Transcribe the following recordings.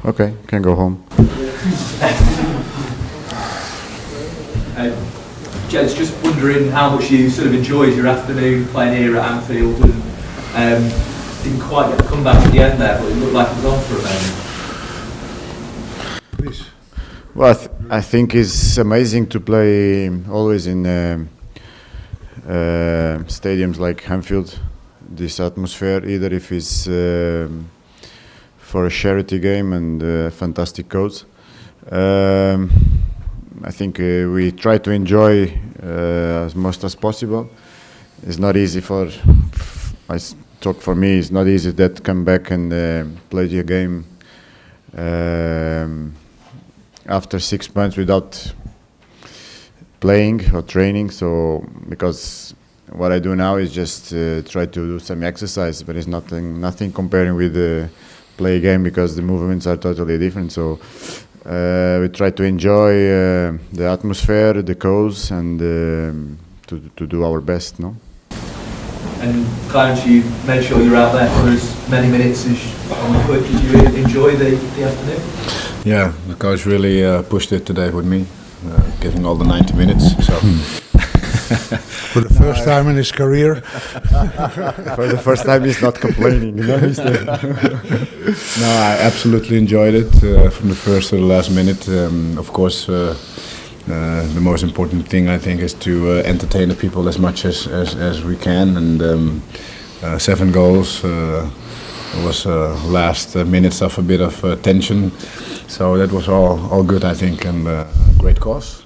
okay, can go home. Jed's just wondering how much you sort of enjoyed your afternoon playing here at Anfield, and didn't quite get the comeback at the end there, but it looked like it was on for a moment. Please. Well, I think it's amazing to play always in stadiums like Anfield. This atmosphere, either if it's for a charity game and fantastic coach. I think we try to enjoy as much as possible. It's not easy I talk for me, it's not easy to come back and play the game after 6 months without playing or training. So because what I do now is just try to do some exercise, but it's nothing comparing with the play game because the movements are totally different. So we try to enjoy the atmosphere, the coach, and to do our best, no? And Clarence, you made sure you were out there for as many minutes as you could. Did you enjoy the afternoon? Yeah, the coach really pushed it today with me, giving all the 90 minutes. So. For the first time in his career. For the first time he's not complaining. No, I absolutely enjoyed it from the first to the last minute. Of course, the most important thing I think is to entertain the people as much as we can. And 7 goals was last minutes of a bit of tension. So that was all good, I think, and great cause.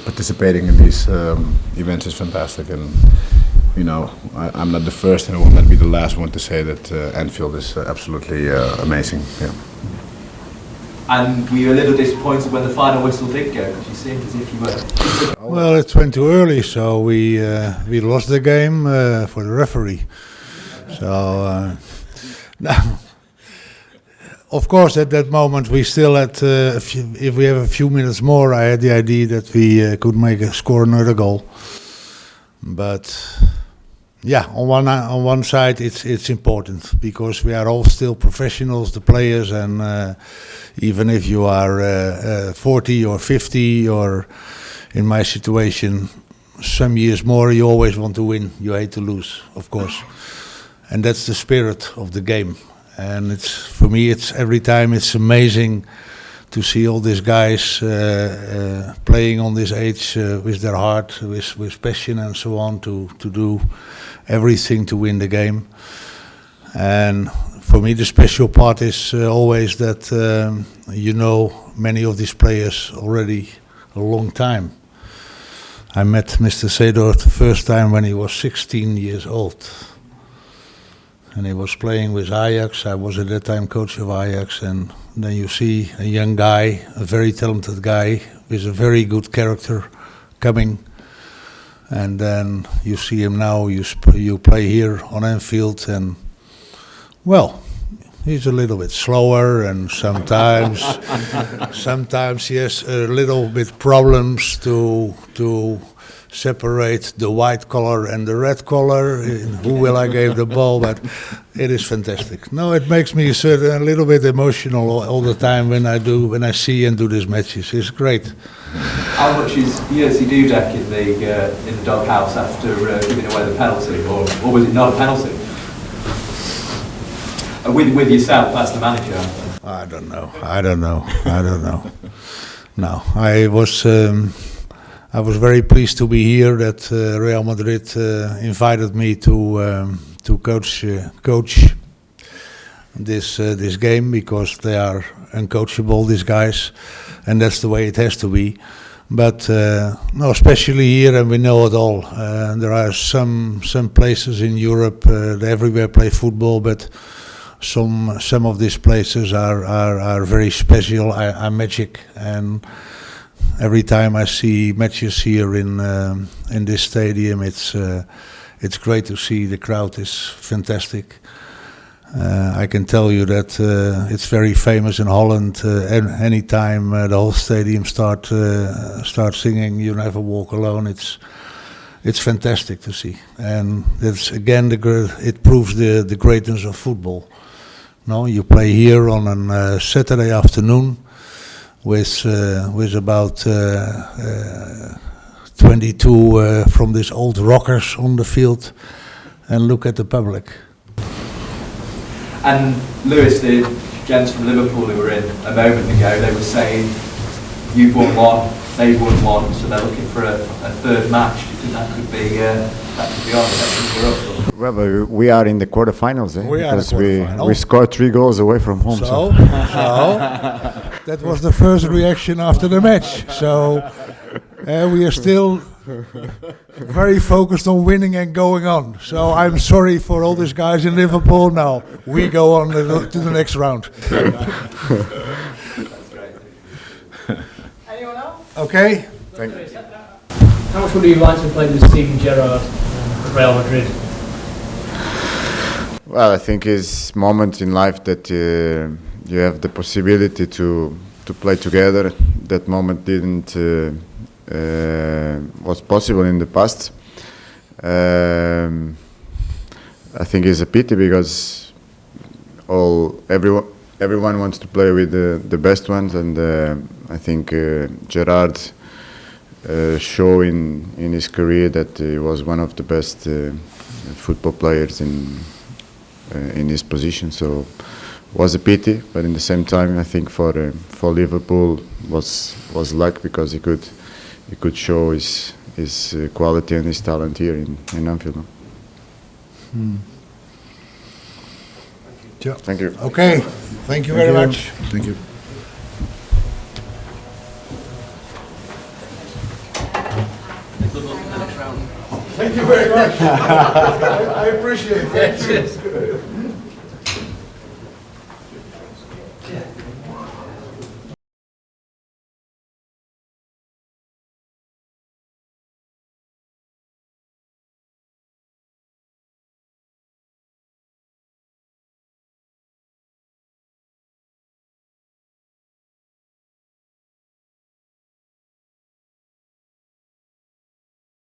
Participating in these events is fantastic, and you know, I'm not the first and I will not be the last one to say that Anfield is absolutely amazing. Yeah. And were you a little disappointed when the final whistle did go? Because you seemed as if you were. Well, it went too early, so we lost the game for the referee. So now. Of course, at that moment we still had, if we have a few minutes more, I had the idea that we could score another goal. But yeah, on one side it's important because we are all still professionals, the players, and even if you are 40 or 50 or in my situation, some years more, you always want to win. You hate to lose, of course, and that's the spirit of the game. And it's for me, it's every time it's amazing to see all these guys playing on this age with their heart, with passion and so on, to do everything to win the game. And for me, the special part is always that you know many of these players already a long time. I met Mr. Seedorf the first time when he was 16 years old. And he was playing with Ajax. I was at that time coach of Ajax. And then you see a young guy, a very talented guy with a very good character coming. And then you see him now, you play here on Anfield. And, well, he's a little bit slower and sometimes he has a little bit problems to separate the white collar and the red collar. Who will I give the ball? But it is fantastic. No, it makes me a little bit emotional all the time when I see and do these matches. It's great. How much is Jerzy Dudek in the doghouse after giving away the penalty, or was it not a penalty? With yourself as the manager. I don't know. No, I was very pleased to be here. That Real Madrid invited me to coach this game because they are uncoachable, these guys, and that's the way it has to be. But no, especially here, and we know it all. There are some places in Europe they everywhere play football, but some of these places are very special, are magic, and every time I see matches here in this stadium, it's great to see. The crowd is fantastic. I can tell you that it's very famous in Holland. Anytime the whole stadium start singing "You Never Walk Alone," it's fantastic to see, and that's again it proves the greatness of football, No, you play here on a Saturday afternoon with about 22 from these old rockers on the field, and look at the public. And Lewis, the gents from Liverpool who were in a moment ago, they were saying you've won one, they've won one, so they're looking for a third match. Do you think that could be on? Well, but we are in the quarterfinals, eh? We are in the because quarterfinal. we scored 3 goals away from home. So that was the first reaction after the match. So we are still very focused on winning and going on. So I'm sorry for all these guys in Liverpool. Now we go on to the next round. Anyone else? Okay. Thank you. How much would you like to play with Steven Gerrard at Real Madrid? Well, I think it's moment in life that you have the possibility to play together. That moment didn't was possible in the past. I think it's a pity because everyone wants to play with the best ones, and I think Gerrard show in his career that he was one of the best football players in his position. So was a pity, but in the same time, I think for Liverpool was luck because he could show his quality and his talent here in Anfield. Yeah. Thank you. Okay. Thank you very much. Thank you. Thank you very much. I appreciate it. Cheers.